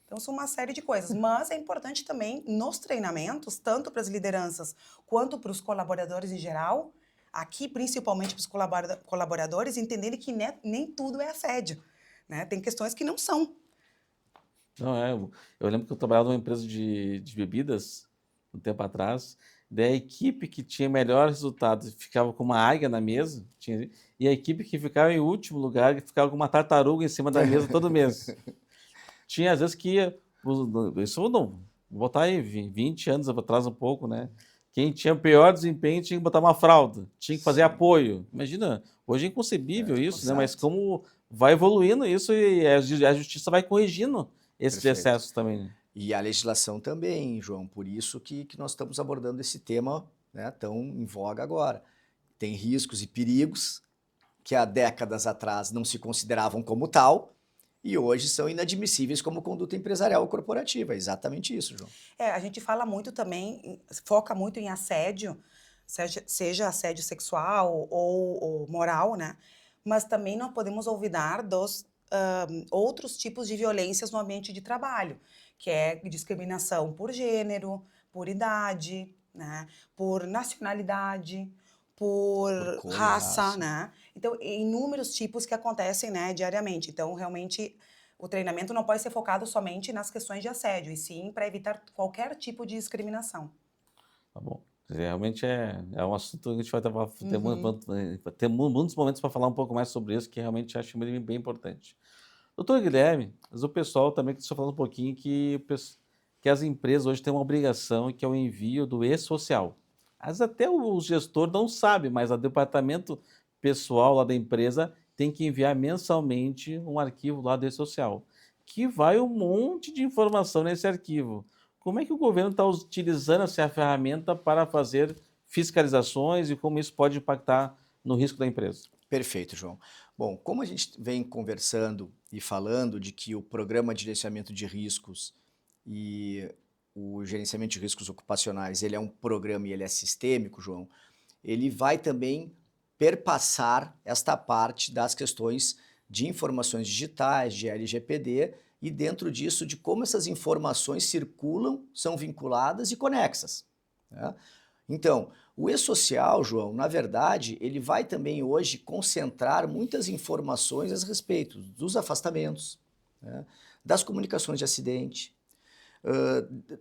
Então, são uma série de coisas. Mas é importante também, nos treinamentos, tanto para as lideranças quanto para os colaboradores em geral, aqui principalmente para os colaboradores, entenderem que nem tudo é assédio. Né? Tem questões que não são. Não, eu lembro que eu trabalhava numa empresa de bebidas, um tempo atrás, daí a equipe que tinha melhor resultado ficava com uma águia na mesa, e a equipe que ficava em último lugar ficava com uma tartaruga em cima da mesa todo mês. Tinha, às vezes, que ia, isso não, vou botar aí 20 anos atrás um pouco, né? Quem tinha pior desempenho tinha que botar uma fralda, tinha que fazer apoio. Imagina, hoje é inconcebível isso, né? Mas como vai evoluindo isso e a justiça vai corrigindo esses Perfeito. excessos também, né? E a legislação também, João, por isso que nós estamos abordando esse tema, né, tão em voga agora. Tem riscos e perigos que há décadas atrás não se consideravam como tal e hoje são inadmissíveis como conduta empresarial ou corporativa. É exatamente isso, João. A gente fala muito também, foca muito em assédio, seja assédio sexual ou moral, né? Mas também não podemos olvidar dos outros tipos de violências no ambiente de trabalho, que é discriminação por gênero, por idade, né? Por nacionalidade, por cor e raça, né? Então, inúmeros tipos que acontecem, né, diariamente. Então, realmente, o treinamento não pode ser focado somente nas questões de assédio, e sim para evitar qualquer tipo de discriminação. Tá bom. Realmente é um assunto que a gente vai ter, Uhum. ter muitos momentos para falar um pouco mais sobre isso, que realmente acho bem importante. Doutor Guilherme, mas o pessoal também, que você falando um pouquinho que as empresas hoje têm uma obrigação, que é o envio do e-social. Às vezes até o gestor não sabe, mas o departamento pessoal lá da empresa tem que enviar mensalmente um arquivo lá do e-social, que vai um monte de informação nesse arquivo. Como é que o governo está utilizando essa ferramenta para fazer fiscalizações e como isso pode impactar no risco da empresa? Perfeito, João. Bom, como a gente vem conversando e falando de que o programa de gerenciamento de riscos e o gerenciamento de riscos ocupacionais, ele é um programa e ele é sistêmico, João, ele vai também perpassar esta parte das questões de informações digitais, de LGPD, e dentro disso de como essas informações circulam, são vinculadas e conexas, né? Então, o e-social, João, na verdade, ele vai também hoje concentrar muitas informações a respeito dos afastamentos, né, das comunicações de acidente,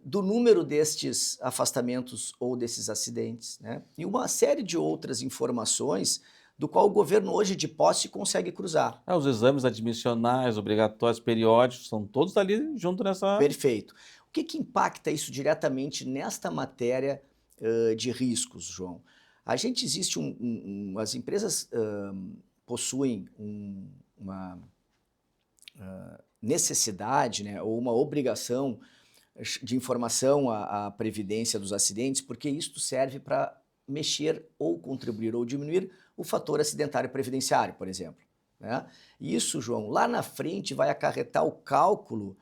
do número destes afastamentos ou desses acidentes, né, e uma série de outras informações do qual o governo hoje de posse consegue cruzar. Os exames admissionais, obrigatórios, periódicos, são todos ali junto nessa. Perfeito. O que que impacta isso diretamente nesta matéria de riscos, João? A gente existe as empresas possuem uma necessidade, né, ou uma obrigação de informação à previdência dos acidentes, porque isto serve para mexer ou contribuir ou diminuir o fator acidentário previdenciário, por exemplo, né? Isso, João, lá na frente vai acarretar o cálculo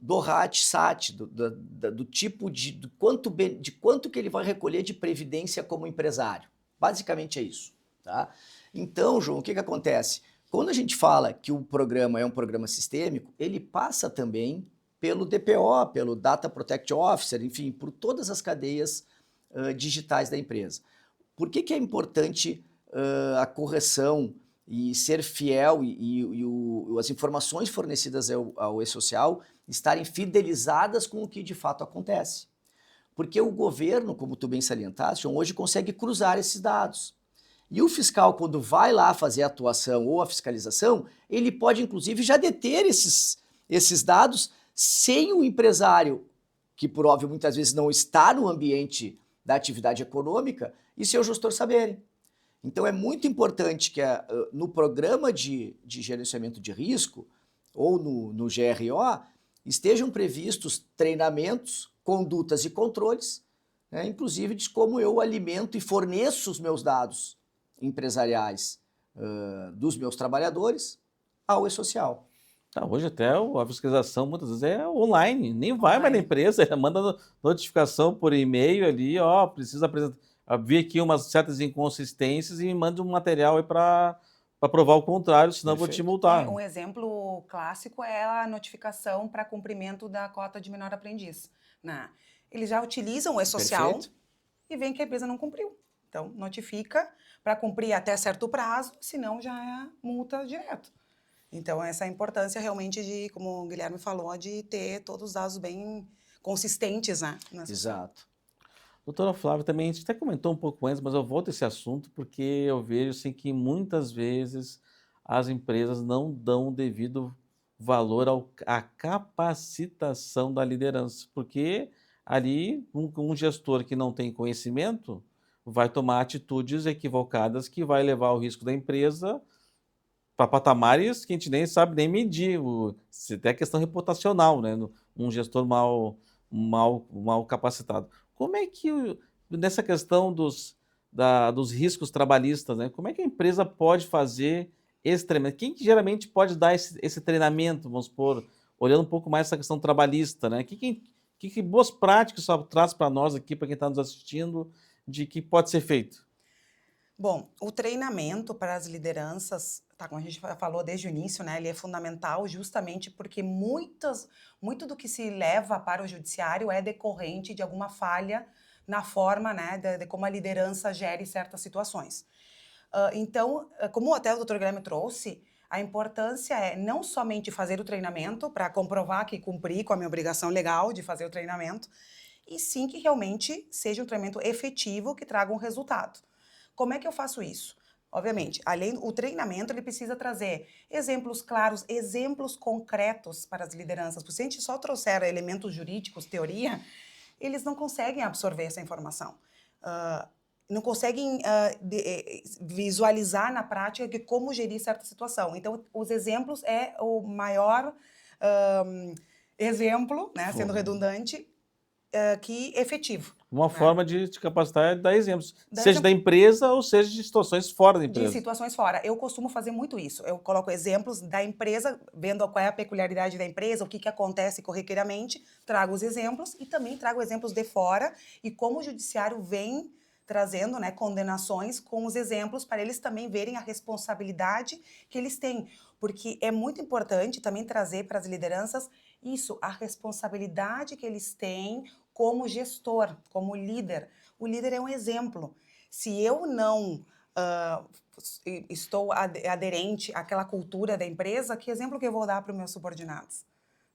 do RAT-SAT, do tipo de quanto que ele vai recolher de previdência como empresário. Basicamente é isso, tá? Então, João, o que que acontece? Quando a gente fala que o programa é um programa sistêmico, ele passa também pelo DPO, pelo Data Protection Officer, enfim, por todas as cadeias digitais da empresa. Por que que é importante a correção e ser fiel as informações fornecidas ao e-social estarem fidelizadas com o que de fato acontece? Porque o governo, como tu bem salientaste, hoje consegue cruzar esses dados. E o fiscal, quando vai lá fazer a atuação ou a fiscalização, ele pode, inclusive, já deter esses dados sem o empresário, que por óbvio muitas vezes não está no ambiente da atividade econômica, e seu gestor saberem. Então é muito importante que no programa de gerenciamento de risco, ou no GRO, estejam previstos treinamentos, condutas e controles, né, inclusive de como eu alimento e forneço os meus dados empresariais dos meus trabalhadores ao e-social. Hoje até a fiscalização muitas vezes é online, nem vai mais na Online. empresa, ela manda notificação por e-mail ali, ó, precisa apresentar, vi aqui umas certas inconsistências e me manda um material aí para provar o contrário, senão eu vou te Perfeito. multar. Um exemplo clássico é a notificação para cumprimento da cota de menor aprendiz, né? Eles já utilizam o e-social Perfeito. e veem que a empresa não cumpriu. Então, notifica para cumprir até certo prazo, senão já é multa direto. Então, essa é a importância realmente de, como o Guilherme falou, de ter todos os dados bem consistentes, né? Exato. Doutora Flávia, também a gente até comentou um pouco antes, mas eu volto a esse assunto porque eu vejo assim, que muitas vezes as empresas não dão o devido valor à capacitação da liderança, porque ali um gestor que não tem conhecimento vai tomar atitudes equivocadas que vai levar o risco da empresa para patamares que a gente nem sabe nem medir, se até questão reputacional, né, um gestor mal capacitado. Como é que nessa questão dos riscos trabalhistas, né, como é que a empresa pode fazer esse treinamento? Quem que geralmente pode dar esse treinamento, vamos supor, olhando um pouco mais essa questão trabalhista, né? Que boas práticas só traz para nós aqui, para quem está nos assistindo, de que pode ser feito? Bom, o treinamento para as lideranças, tá, como a gente falou desde o início, né, ele é fundamental justamente porque muito do que se leva para o judiciário é decorrente de alguma falha na forma, né, de como a liderança gere certas situações. Então, como até o doutor Guilherme trouxe, a importância é não somente fazer o treinamento para comprovar que cumpri com a minha obrigação legal de fazer o treinamento, e sim que realmente seja um treinamento efetivo que traga um resultado. Como é que eu faço isso? Obviamente, além do treinamento, ele precisa trazer exemplos claros, exemplos concretos para as lideranças. Porque se a gente só trouxer elementos jurídicos, teoria, eles não conseguem absorver essa informação. Não conseguem visualizar na prática de como gerir certa situação. Então, os exemplos é o maior exemplo, né, sendo redundante, que efetivo. Uma forma de te capacitar é dar exemplos, Dar seja da empresa ou seja de situações fora da De empresa. situações fora. Eu costumo fazer muito isso. Eu coloco exemplos da empresa, vendo qual é a peculiaridade da empresa, o que acontece corriqueiramente, trago os exemplos e também trago exemplos de fora e como o judiciário vem trazendo, né, condenações com os exemplos para eles também verem a responsabilidade que eles têm. Porque é muito importante também trazer para as lideranças isso, a responsabilidade que eles têm como gestor, como líder. O líder é um exemplo. Se eu não estou aderente àquela cultura da empresa, que exemplo que eu vou dar para os meus subordinados?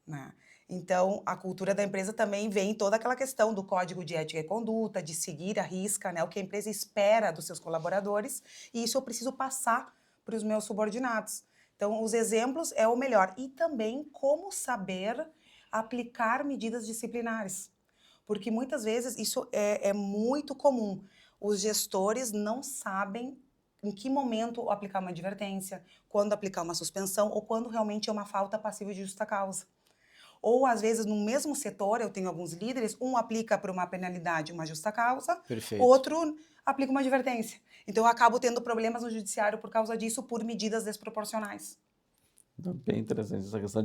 Né? Então, a cultura da empresa também vem toda aquela questão do código de ética e conduta, de seguir à risca, né, o que a empresa espera dos seus colaboradores, e isso eu preciso passar para os meus subordinados. Então, os exemplos é o melhor. E também como saber aplicar medidas disciplinares. Porque muitas vezes isso é muito comum. Os gestores não sabem em que momento aplicar uma advertência, quando aplicar uma suspensão ou quando realmente é uma falta passiva de justa causa. Ou, às vezes, no mesmo setor, eu tenho alguns líderes, um aplica por uma penalidade uma justa causa, Perfeito. outro aplica uma advertência. Então, eu acabo tendo problemas no judiciário por causa disso, por medidas desproporcionais. Bem interessante essa questão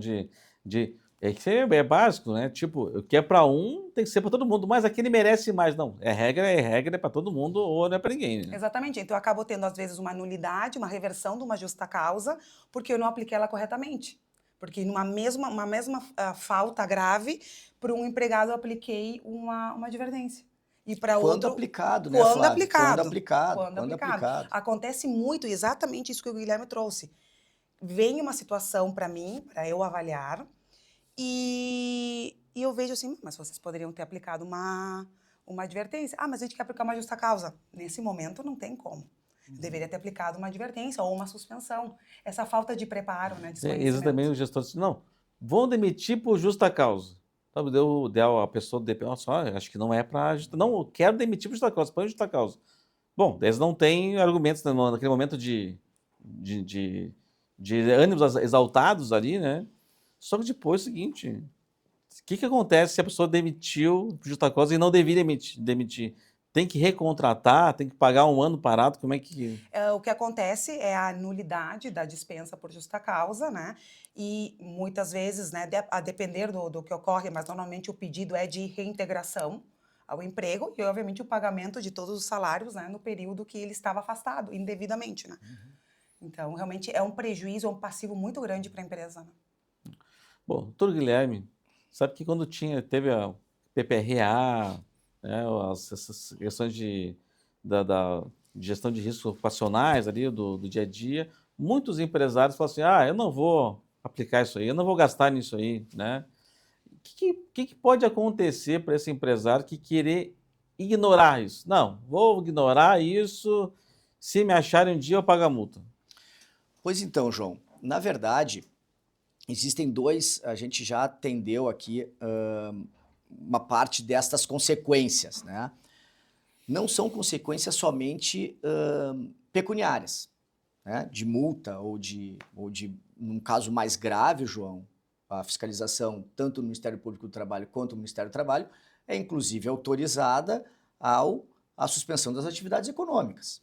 é que é básico, né? Tipo, o que é para um tem que ser para todo mundo, mas aquele merece mais. Não, é regra, é para todo mundo ou não é para ninguém, né? Exatamente. Então, eu acabo tendo, às vezes, uma nulidade, uma reversão de uma justa causa, porque eu não apliquei ela corretamente. Porque numa mesma falta grave, para um empregado eu apliquei uma advertência. E para outro... aplicado, né, Quando Flávio? aplicado. Quando aplicado. Quando aplicado. Acontece muito, exatamente isso que o Guilherme trouxe. Vem uma situação para mim, para eu avaliar, e eu vejo assim, mas vocês poderiam ter aplicado uma advertência. Ah, mas a gente quer aplicar uma justa causa. Nesse momento não tem como. Deveria ter aplicado uma advertência ou uma suspensão. Essa falta de preparo, né, Existe também o gestor diz, não, vão demitir por justa causa. Sabe, deu a pessoa, nossa, acho que não é para... Não, eu quero demitir por justa causa, põe justa causa. Bom, eles não têm argumentos naquele momento de ânimos exaltados ali, né? Só que depois é o seguinte, o que acontece se a pessoa demitiu por justa causa e não deveria demitir? Tem que recontratar, tem que pagar um ano parado, como é que... O que acontece é a nulidade da dispensa por justa causa, né? E muitas vezes, né, a depender do que ocorre, mas normalmente o pedido é de reintegração ao emprego e, obviamente, o pagamento de todos os salários, né, no período que ele estava afastado, indevidamente, né? Então, realmente é um prejuízo, é um passivo muito grande para a empresa, né? Bom, doutor Guilherme, sabe que quando teve a PPRA, né, essas questões de gestão de riscos ocupacionais ali do dia a dia, muitos empresários falam assim, eu não vou aplicar isso aí, eu não vou gastar nisso aí, né? O que pode acontecer para esse empresário que querer ignorar isso? Não, vou ignorar isso, se me acharem um dia eu pago a multa. Pois então, João, na verdade, existem a gente já atendeu aqui uma parte destas consequências, né? Não são consequências somente pecuniárias, né? De multa ou de, num caso mais grave, João, a fiscalização, tanto no Ministério Público do Trabalho quanto no Ministério do Trabalho, é inclusive autorizada à suspensão das atividades econômicas.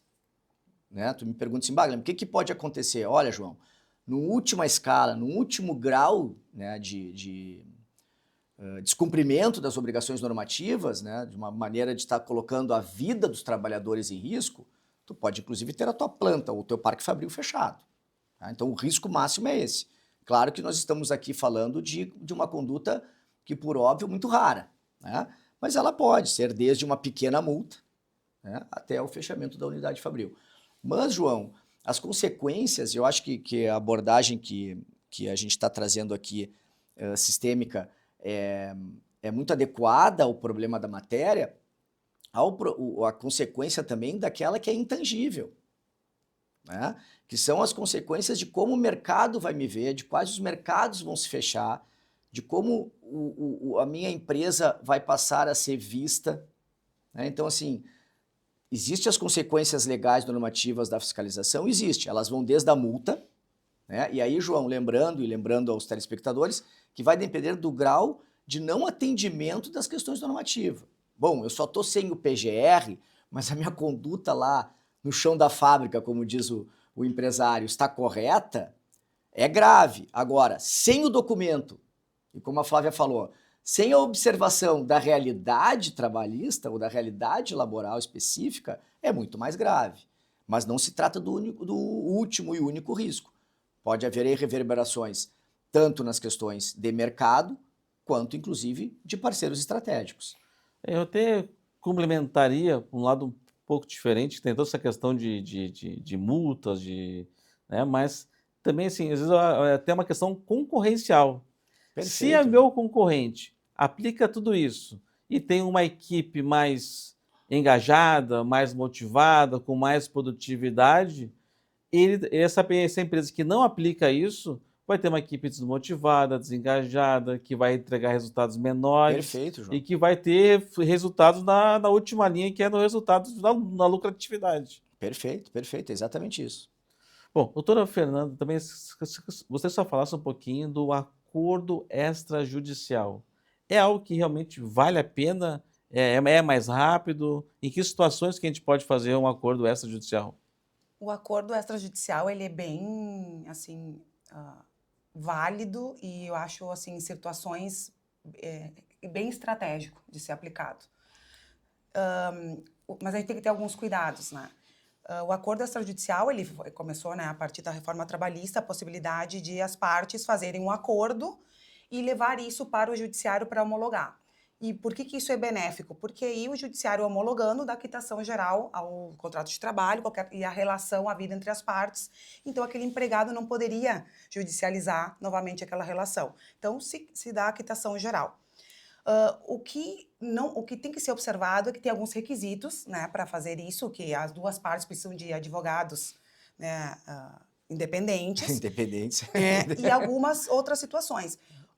Né? Tu me pergunta assim, Baglam, o que pode acontecer? Olha, João, no última escala, no último grau, né, de descumprimento das obrigações normativas, né, de uma maneira de estar colocando a vida dos trabalhadores em risco, tu pode inclusive ter a tua planta ou o teu parque fabril fechado. Tá? Então o risco máximo é esse. Claro que nós estamos aqui falando de uma conduta que, por óbvio, é muito rara, né? Mas ela pode ser desde uma pequena multa, né, até o fechamento da unidade fabril. Mas, João, as consequências, eu acho que a abordagem que a gente está trazendo aqui, sistêmica, é é muito adequada ao problema da matéria, a consequência também daquela que é intangível, né? Que são as consequências de como o mercado vai me ver, de quais os mercados vão se fechar, de como a minha empresa vai passar a ser vista, né? Então, assim, existem as consequências legais normativas da fiscalização? Existe, elas vão desde a multa, né? E aí, João, lembrando aos telespectadores, que vai depender do grau de não atendimento das questões normativas. Bom, eu só estou sem o PGR, mas a minha conduta lá no chão da fábrica, como diz o empresário, está correta, é grave. Agora, sem o documento, e como a Flávia falou, sem a observação da realidade trabalhista ou da realidade laboral específica, é muito mais grave. Mas não se trata do último e único risco. Pode haver aí reverberações tanto nas questões de mercado, quanto, inclusive, de parceiros estratégicos. Eu até complementaria, por um lado um pouco diferente, tem toda essa questão de multas, né? Mas também, assim, às vezes tem uma questão concorrencial. Se é Perfeito. meu concorrente aplica tudo isso e tem uma equipe mais engajada, mais motivada, com mais produtividade, essa empresa que não aplica isso vai ter uma equipe desmotivada, desengajada, que vai entregar resultados menores Perfeito, João. e que vai ter resultados na última linha, que é no resultado na lucratividade. Perfeito, perfeito, é exatamente isso. Bom, doutora Fernanda, também você só falasse um pouquinho do acordo extrajudicial. É algo que realmente vale a pena? É mais rápido? Em que situações que a gente pode fazer um acordo extrajudicial? O acordo extrajudicial, ele é bem, assim, válido e eu acho, assim, em situações bem estratégico de ser aplicado. Mas a gente tem que ter alguns cuidados, né? O acordo extrajudicial, ele começou, né, a partir da reforma trabalhista, a possibilidade de as partes fazerem um acordo e levar isso para o judiciário para homologar. E por que isso é benéfico? Porque aí o judiciário homologando dá quitação geral ao contrato de trabalho e a relação, a vida entre as partes. Então, aquele empregado não poderia judicializar novamente aquela relação. Então, se dá a quitação geral. O que tem que ser observado é que tem alguns requisitos, né, para fazer isso, que as duas partes precisam de advogados, né, independentes. Independentes. E algumas outras situações.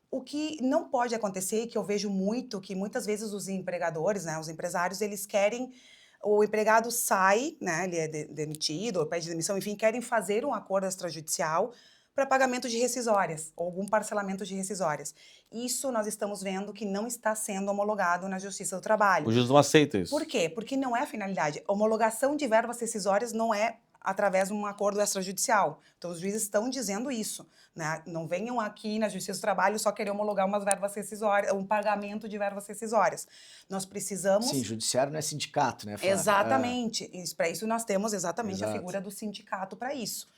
O que não pode acontecer, e que eu vejo muito, que muitas vezes os empregadores, né, os empresários, eles querem, o empregado sai, né, ele é demitido, ou pede demissão, enfim, querem fazer um acordo extrajudicial para pagamento de rescisórias, ou algum parcelamento de rescisórias. Isso nós estamos vendo que não está sendo homologado na Justiça do Trabalho. O juiz não aceita isso. Por quê? Porque não é a finalidade. Homologação de verbas rescisórias não é através de um acordo extrajudicial. Então, os juízes estão dizendo isso, né? Não venham aqui na Justiça do Trabalho só querer homologar umas verbas rescisórias, um pagamento de verbas rescisórias. Nós precisamos... Sim, judiciário não é sindicato, né, Flávia? Exatamente. Para isso nós temos exatamente Exato. a figura do sindicato para isso.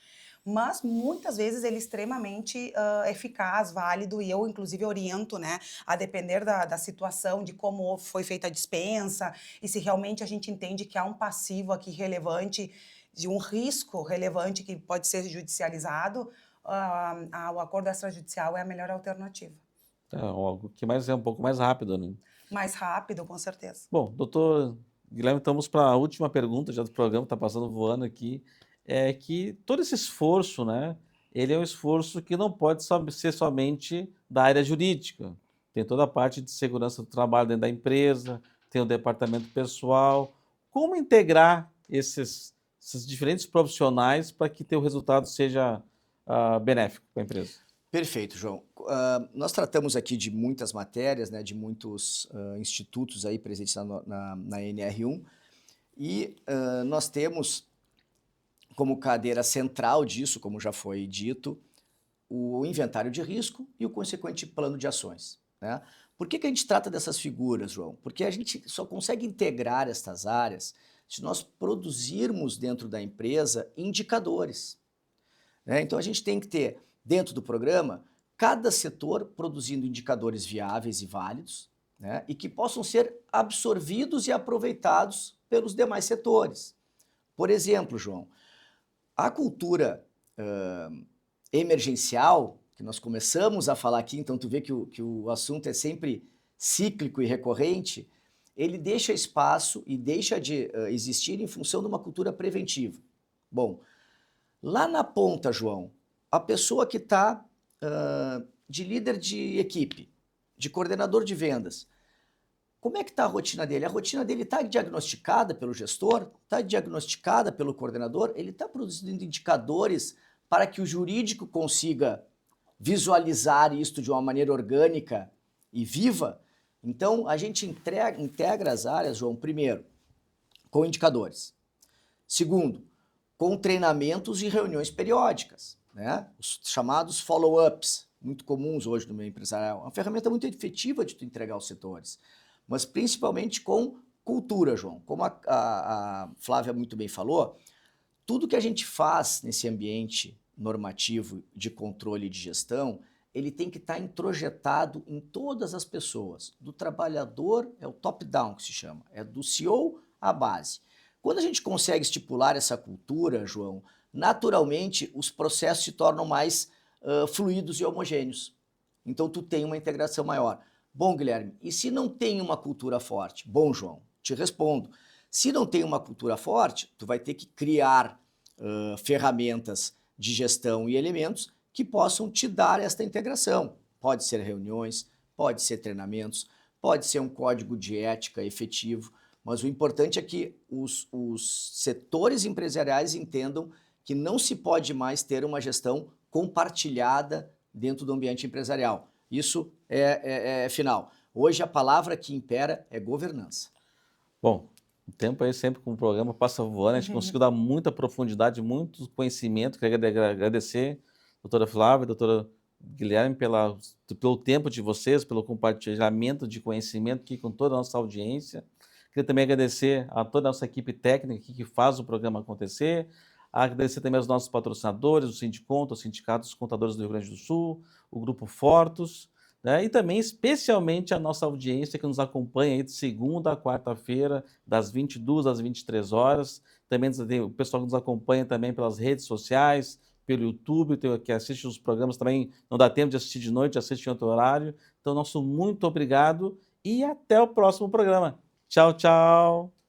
Mas muitas vezes ele é extremamente eficaz, válido, e eu inclusive oriento, né, a depender da situação, de como foi feita a dispensa, e se realmente a gente entende que há um passivo aqui relevante, de um risco relevante que pode ser judicializado, o acordo extrajudicial é a melhor alternativa. Algo que é um pouco mais rápido, né? Mais rápido, com certeza. Bom, doutor Guilherme, estamos para a última pergunta já do programa, está passando voando aqui. É que todo esse esforço, né, ele é um esforço que não pode ser somente da área jurídica. Tem toda a parte de segurança do trabalho dentro da empresa, tem o departamento pessoal. Como integrar esses diferentes profissionais para que o resultado seja benéfico para a empresa? Perfeito, João. Nós tratamos aqui de muitas matérias, né, de muitos institutos aí presentes na NR1, e nós temos como cadeira central disso, como já foi dito, o inventário de risco e o consequente plano de ações, né? Por que a gente trata dessas figuras, João? Porque a gente só consegue integrar estas áreas se nós produzirmos dentro da empresa indicadores, né? Então a gente tem que ter, dentro do programa, cada setor produzindo indicadores viáveis e válidos, né? E que possam ser absorvidos e aproveitados pelos demais setores. Por exemplo, João, a cultura emergencial, que nós começamos a falar aqui, então tu vê que o assunto é sempre cíclico e recorrente, ele deixa espaço e deixa de existir em função de uma cultura preventiva. Bom, lá na ponta, João, a pessoa que está de líder de equipe, de coordenador de vendas, como é que está a rotina dele? A rotina dele está diagnosticada pelo gestor? Está diagnosticada pelo coordenador? Ele está produzindo indicadores para que o jurídico consiga visualizar isto de uma maneira orgânica e viva? Então, a gente integra as áreas, João, primeiro, com indicadores. Segundo, com treinamentos e reuniões periódicas, né? Os chamados follow-ups, muito comuns hoje no meio empresarial. É uma ferramenta muito efetiva de tu entregar aos setores, mas principalmente com cultura, João. Como a Flávia muito bem falou, tudo que a gente faz nesse ambiente normativo de controle e de gestão, ele tem que estar introjetado em todas as pessoas. Do trabalhador, é o top-down que se chama, é do CEO à base. Quando a gente consegue estipular essa cultura, João, naturalmente os processos se tornam mais fluidos e homogêneos. Então tu tem uma integração maior. Bom, Guilherme, e se não tem uma cultura forte? Bom, João, te respondo. Se não tem uma cultura forte, tu vai ter que criar ferramentas de gestão e elementos que possam te dar esta integração. Pode ser reuniões, pode ser treinamentos, pode ser um código de ética efetivo, mas o importante é que os setores empresariais entendam que não se pode mais ter uma gestão compartilhada dentro do ambiente empresarial. Isso é final. Hoje a palavra que impera é governança. Bom, o tempo aí sempre com o programa passa voando, a gente conseguiu dar muita profundidade, muito conhecimento. Queria agradecer, doutora Flávia, doutora Guilherme, pelo tempo de vocês, pelo compartilhamento de conhecimento aqui com toda a nossa audiência. Queria também agradecer a toda a nossa equipe técnica aqui que faz o programa acontecer. Agradecer também aos nossos patrocinadores, o Sindiconto, o Sindicato dos Contadores do Rio Grande do Sul, o Grupo Fortus, né? E também especialmente a nossa audiência que nos acompanha aí de segunda a quarta-feira, das 22 às 23 horas. Também o pessoal que nos acompanha também pelas redes sociais, pelo YouTube, que assiste os programas também, não dá tempo de assistir de noite, assiste em outro horário. Então, nosso muito obrigado e até o próximo programa. Tchau, tchau!